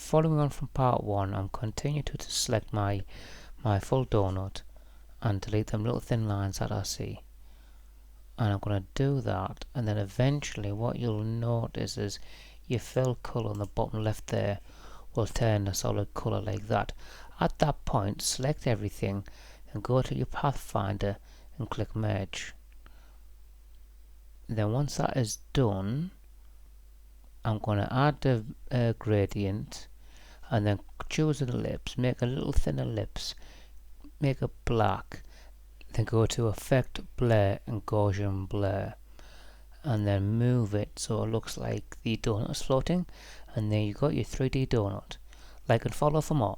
following on from part 1, I'm continuing to select my full donut and delete them little thin lines that I see. And I'm going to do that, and then eventually what you'll notice is your fill colour on the bottom left there will turn a solid colour like that. At that point, select everything and go to your Pathfinder and click merge. Then once that is done, I'm going to add the gradient and then choose an ellipse, make a little thinner ellipse, make it black, then go to Effect, Blur and Gaussian Blur, and then move it so it looks like the donut is floating, and there you got your 3D donut. Like and follow for more.